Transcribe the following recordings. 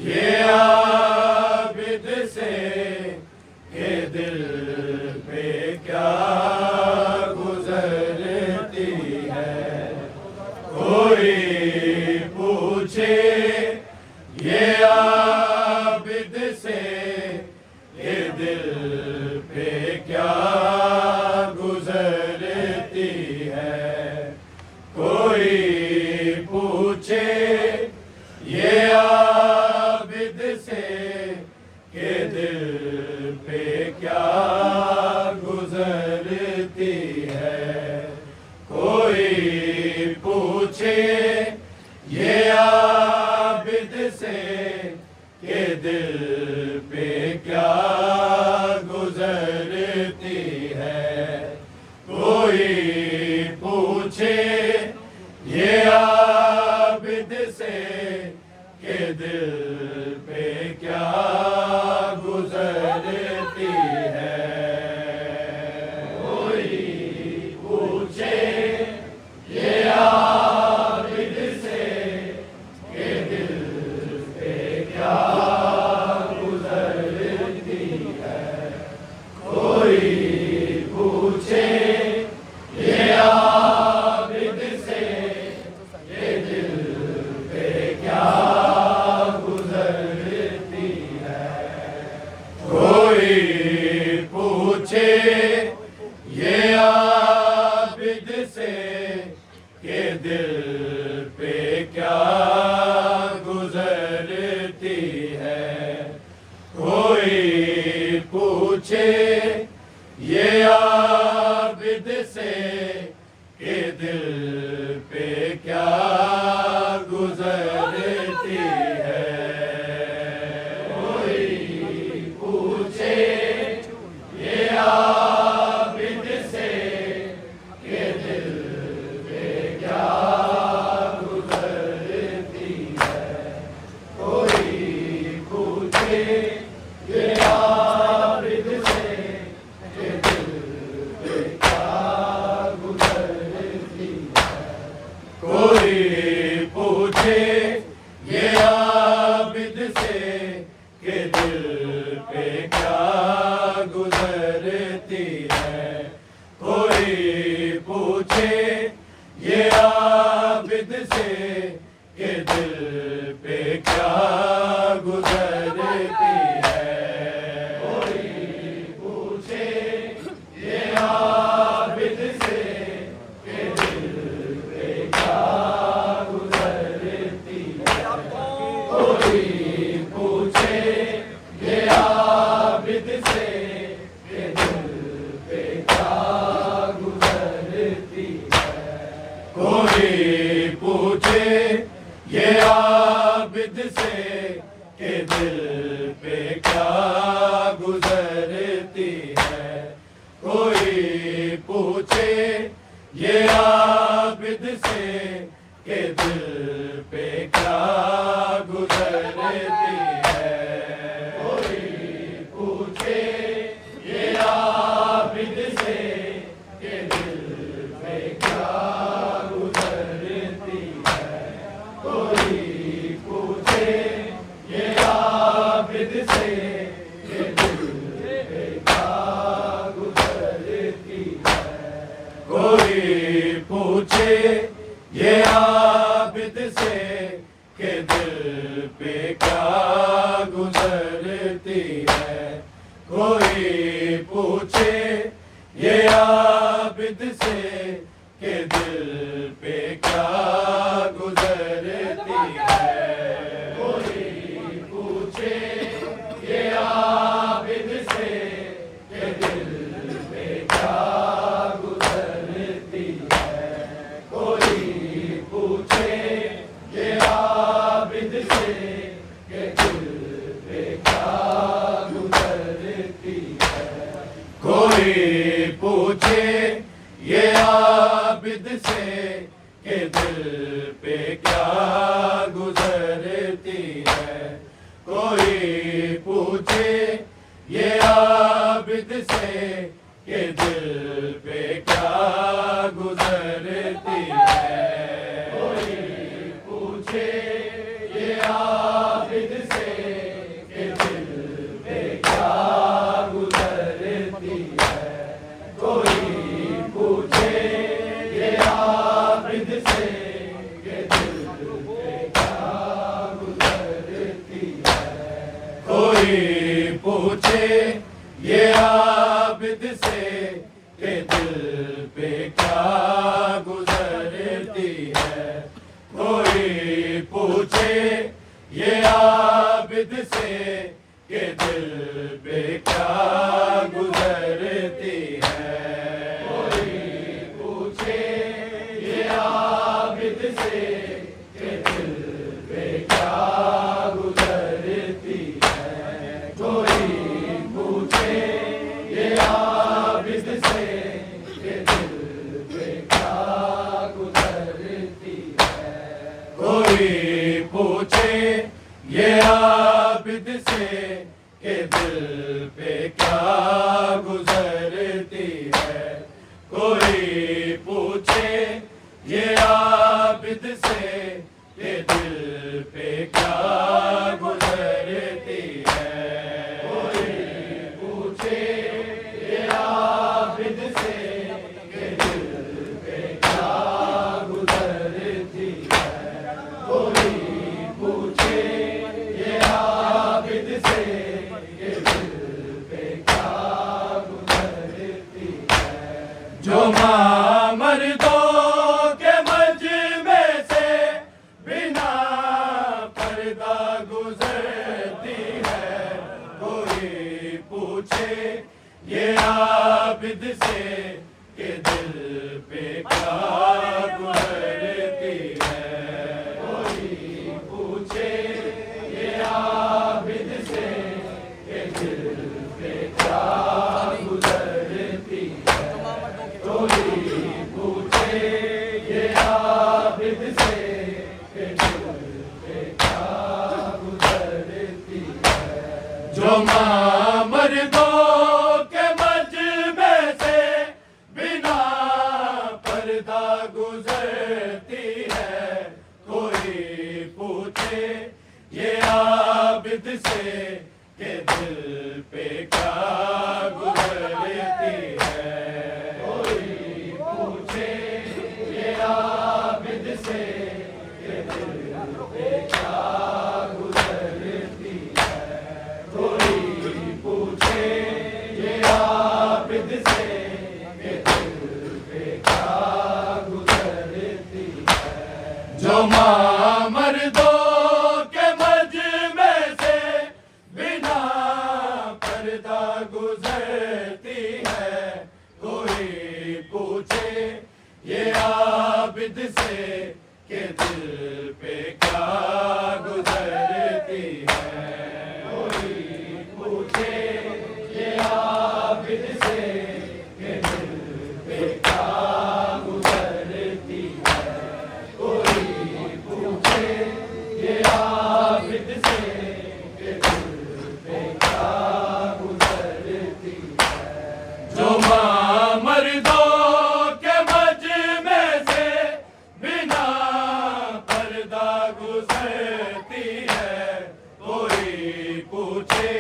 ये आबिद से के दिल पे क्या गुजरती है, कोई पूछे ये आबिद से के दिल पे क्या गुजरती है, कोई पूछे ये आबिद से के दिल पे क्या गुजरती है, कोई पूछे ये आबिद से के दिल पे क्या गुजरती है, कोई पूछे ये आबिद से के दिल पे क्या गुजरती है, कोई पूछे ये आबिद से के दिल पे क्या गुजरती है, कोई पूछे ये आबिद से के दिल पे क्या गुजरती है, कोई पूछे ये आबिद से के दिल पे क्या गुजरती है, कोई पूछे ये आबिद से के दिल पे क्या गुजरती है, कोई पूछे ये आबिद से के दिल पे क्या गुजरती है, कोई पूछे ये आबिद से के दिल पे क्या गुजरती है, कोई पूछे ये आबिद से के दिल पे क्या गुजरती है, कोई पूछे ये आबिद से के दिल पे क्या गुजरती है, कोई पूछे ये आबिद से के दिल पे क्या गुजरती है, कोई पूछे ये आबिद से के दिल पे क्या गुजरती है, कोई पूछे ये आबिद से के दिल पे क्या गुजरती है, कोई पूछे ये आबिद से के दिल पे क्या गुजरती है, कोई पूछे ये आबिद से के दिल पे क्या गुजरती है, कोई पूछे ये आबिद से के दिल पे क्या गुजरती है, कोई पूछे ये आबिद से के दिल पे क्या गुजरती है, कोई पूछे ये आबिद से के दिल पे क्या गुजरती है, कोई पूछे ये आबिद से के दिल पे क्या गुजरती है, कोई पूछे ये आबिद से के दिल पे क्या गुजरती है, कोई पूछे ये आबिद से के दिल पे क्या गुजरती है, कोई पूछे ये आबिद से के दिल पे क्या गुजरती है, कोई पूछे ये कोई पूछे ये आबिद से के दिल पे क्या गुजरती है। कोई पूछे ये आबिद से के दिल पे क्या गुजरती है। कोई पूछे ये आबिद से के दिल पे क्या गुजरती है। कोई पूछे ये आबिद से के दिल पे क्या गुजरती है। कोई पूछे ये आबिद से के दिल पे क्या गुजरती है। कोई पूछे ये आबिद से के दिल पे क्या गुजरती है। कोई पूछे ये आबिद से के दिल पे क्या गुजरती है। कोई पूछे ये आबिद से के दिल पे क्या गुजरती है। जो माँ मर्दों के मजमे से बिना पर्दा गुजरती है। कोई पूछे ये आबिद से के दिल पे क्या गुजरती है। कोई पूछे ये आबिद से के दिल पे क्या गुजरती है। कोई पूछे ये आबिद से के दिल पे क्या गुजरती है। जो माँ मर्दों के मजमे से बिना पर्दा गुजरती है। कोई पूछे ये आबिद से के दिल पे क्या गुजरती है। कोई पूछे ये आबिद से के दिल पे क्या गुजरती है। कोई पूछे ये आबिद से के दिल पे क्या गुजरती है। जो माँ मर्दों के मजमे से बिना पर्दा गुजरती है। कोई पूछे ये आबिद से के दिल पे क्या गुजरती है। कोई पूछे ये आबिद से के दिल पे क्या गुजरती है। कोई पूछे ये आबिद से के दिल पे क्या गुजरती है। जो माँ मर्दों के मजमे से बिना पर्दा गुजरती है। कोई पूछे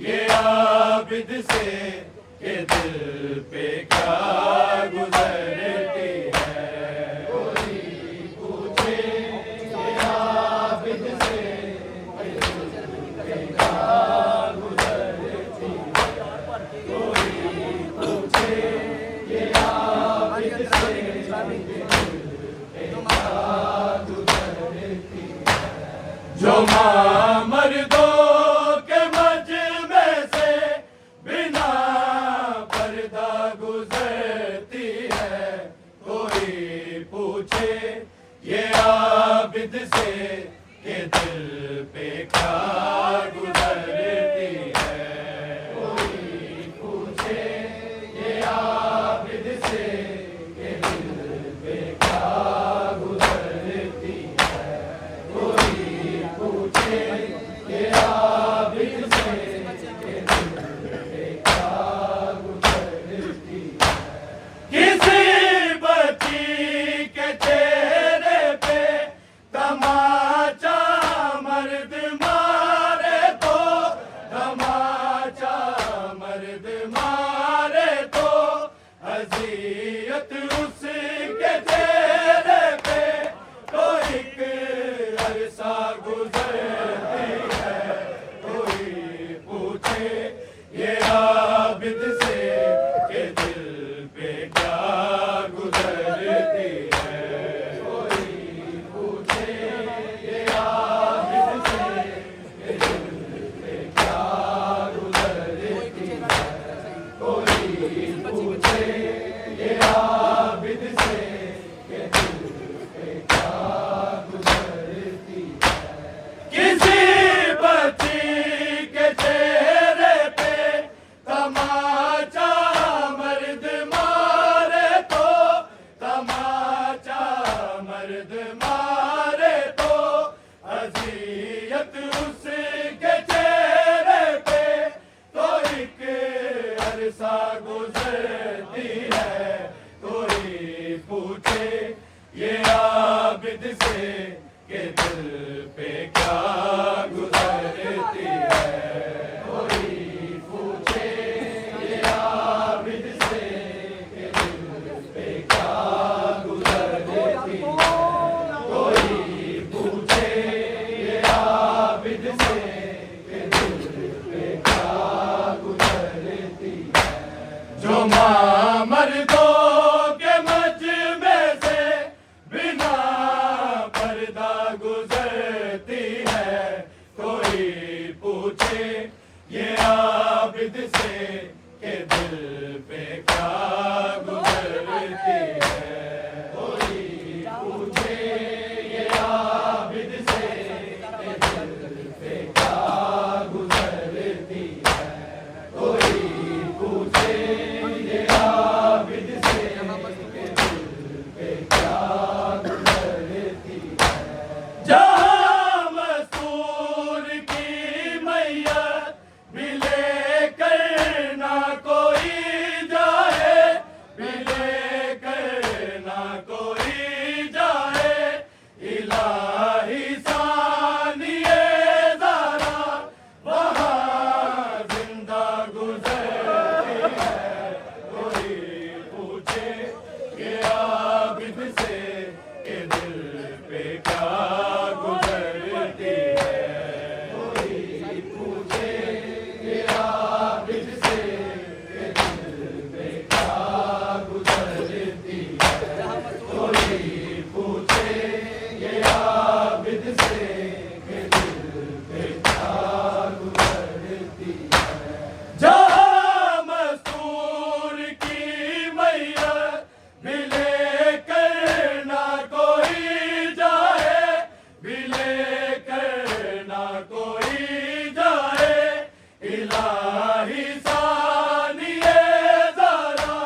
ये आबिद से के दिल पे क्या गुजरती है। कोई पूछे ये आबिद से के दिल पे क्या गुजरती है। कोई पूछे ये आबिद से के दिल पे क्या गुजरती है। जो माँ मर्दों के मजमे से बिना पर्दा गुजरती है। कोई पूछे ये आबिद से के दिल पे क्या गुजरती है। कोई पूछे ये आबिद से के दिल पे क्या गुजरती है। कोई पूछे ये आबिद से के दिल पे क्या गुजरती है। किसी बच्ची के चेहरे पे तमाचा मर्द मारे तो, तमाचा मर्द मारे तो अजियत उसके चेहरे पे तो एक अरसा गुजरती है। कोई इनायत उसके चेहरे पे तो एक अरसा गुजरती है। कोई पूछे ये आबिद से के दिल पे क्या गुजरती है। कोई पूछे ये आबिद से के दिल पे क्या गुजरती है। कोई पूछे ये आबिद से के दिल पे क्या गुजरती है। जो माँ मर्दों के मजमे से बिना पर्दा गुजरती है। कोई पूछे ये आबिद से के दिल पे क्या गुजरती है। कोई पूछे ये आबिद से के दिल पे क्या गुजरती है। कोई पूछे ये आबिद से के दिल पे क्या गुजरती है। जहाँ मस्तूर की मैयत भी लेकर ना कोई जाए, भी लेकर ना कोई जाए। इलाही सानिए ज़रा वहाँ जिंदा गुजरती है। कोई पूछे ये आबिद से के दिल पे क्या गुजरती है। कोई पूछे ये आबिद से के दिल पे क्या गुजरती है। कोई पूछे ये आबिद से के दिल पे क्या गुजरती है। जहाँ मस्तूर की मैयत भी लेकर ना कोई जाए, भी लेकर ना कोई जाए। इलाही सानिए ज़रा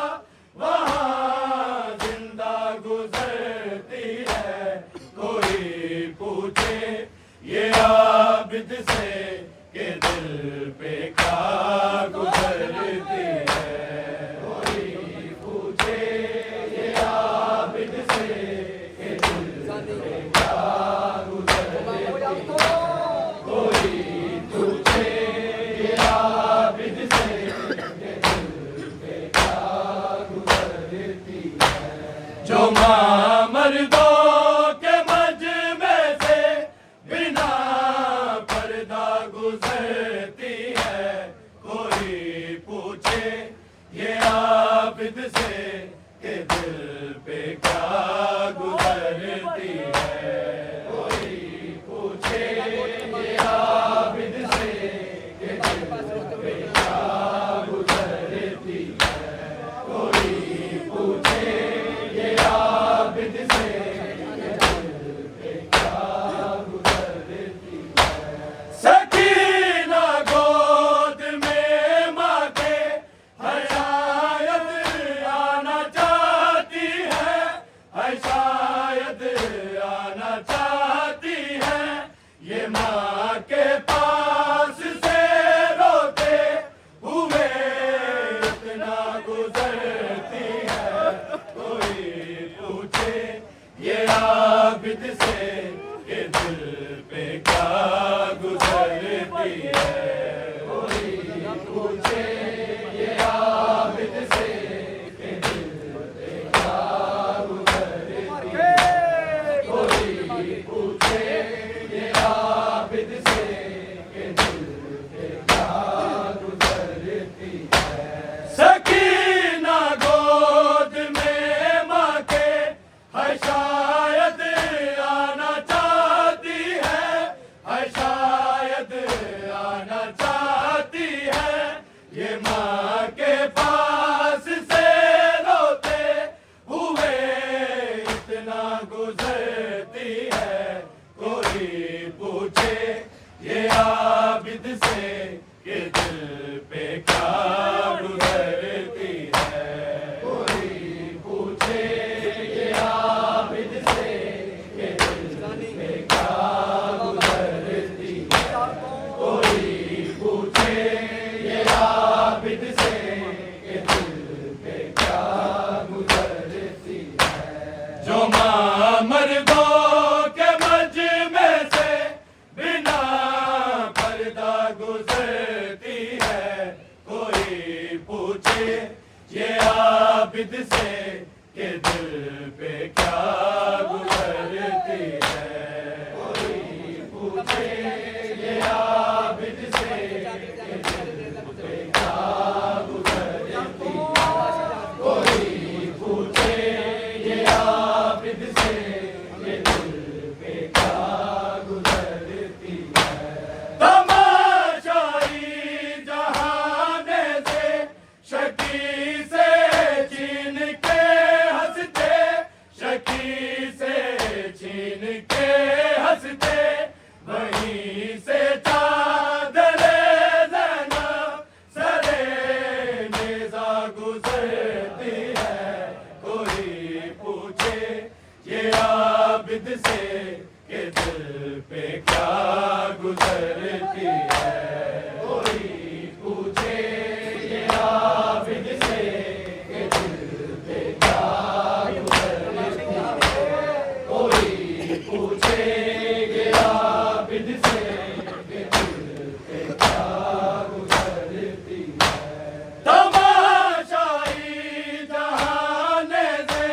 वहाँ जिंदा गुजरती है। कोई पूछे ये आबिद से के दिल पे क्या गुजरती है। कोई पूछे ये आबिद से के दिल पे क्या गुजरती है। कोई पूछे ये आबिद से के दिल पे क्या गुजरती है। जो माँ मर्दों के मजमे से बिना पर्दा गुजरती है। कोई पूछे ये आबिद से के दिल पे क्या गुजरती है। कोई पूछे ये आबिद से के दिल पे क्या गुजरती है। कोई पूछे ये आबिद से के दिल पे क्या गुजरती है। सकीना गोद में माँ के हर शायद आना चाहती है। हर शायद आना चाहती है। ये माँ के पास से रोते हुए इतना गुजरती है। कोई पूछे ये आबिद से के दिल पे क्या गुजरती है। कोई पूछे ये आबिद से के दिल पे क्या गुजरती है। कोई पूछे ये आबिद से के दिल पे क्या गुजरती है। सकीना गोद में माँ के हर शायद आना चाहती है। हर शायद आना चाहती है। ये माँ के पास से रोते हुए इतना गुजरती है। कोई पूछे ये आबिद से के दिल पे क्या गुजरती है। कोई पूछे ये आबिद से के दिल पे क्या गुजरती आबिद से के दिल पे क्या गुजरती है। कोई पूछे ये आबिद से के दिल पे क्या गुजरती है। कोई पूछे ये आबिद से के दिल पे क्या गुजरती है। तमाशाई जहाने से शकी से छीन के हंसते, शकी से छीन के हंसते, वहीं से चादरे ज़ैनब सरे नेज़ा गुजरती है। कोई पूछे ये आबिद से के दिल पे क्या गुजरती है। कोई पूछे ये आबिद से के दिल पे क्या गुजरती है। कोई पूछे ये आबिद से के दिल पे क्या गुजरती है। तमाशाई जहाने से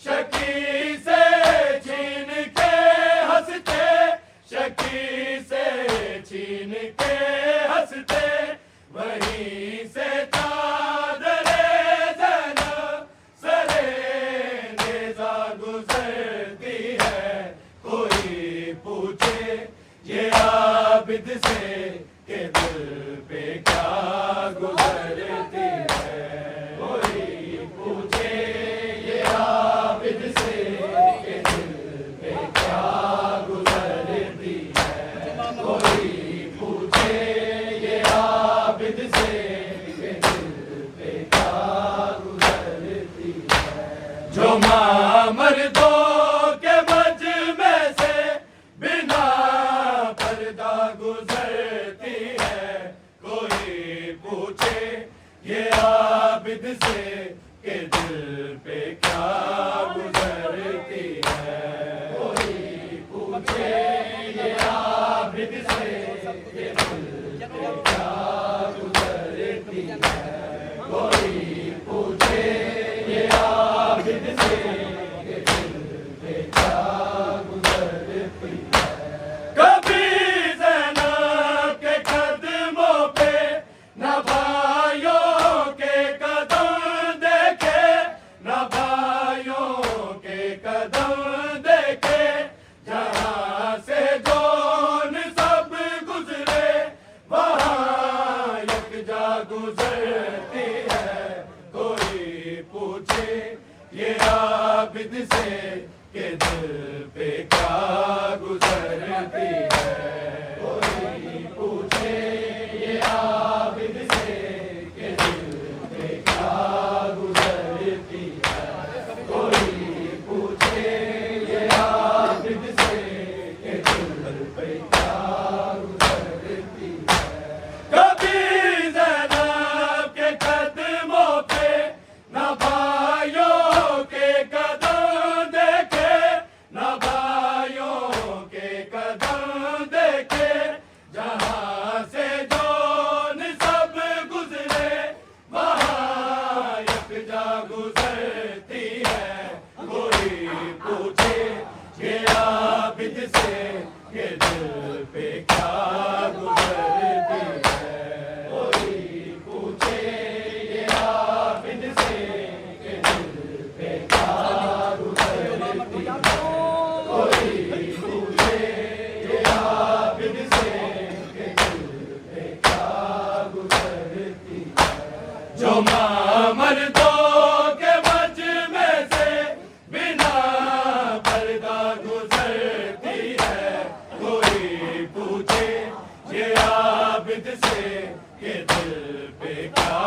शकी से छीन के हंसते, शकी से छीन के हंसते, वहीं से चादरे ज़ैनब सरे नेज़ा गुजरती है। कोई पूछे ये आबिद से के दिल पे क्या गुजरती है। कोई पूछे ये आबिद से के दिल पे क्या गुजरती है। कोई पूछे ये आबिद से के दिल पे क्या गुजरती है। जो माँ मर्दों के मजमे से बिना पर्दा गुजरती है। कोई पूछे ये आबिद से के दिल पे क्या गुजरती है। कोई पूछे ये आबिद से के दिल पे क्या गुजरती है। कोई पूछे ये आबिद से के दिल पे क्या गुजरती है। कभी ज़ैनब के कदमों पे न भाइयों के कदम देखे, न भाइयों के कदम देखे, जहाँ से जौन सब गुजरे वहाँ यकजा गुजरती है। कोई पूछे ये आबिद से के दिल पे क्या गुजरती है। कोई पूछे ये आबिद से के दिल पे क्या गुजरती है। कोई पूछे ये आबिद से के दिल पे क्या गुजरती है। कभी ज़ैनब के कदमों पे न भाइयों के कदम देखे, न भाइयों के कदम देखे, जहाँ से जौन सब गुजरे वहाँ यकजा गुजरती है। कोई पूछे ये आबिद से के दिल पे क्या गुजरती है। कोई पूछे ये आबिद से के दिल पे क्या गुजरती है। कोई पूछे ये आबिद से के दिल पे क्या गुजरती है। जो माँ मर्दों के मजमे से बिना पर्दा गुजरती है। कोई पूछे ये आबिद से के दिल पे क्या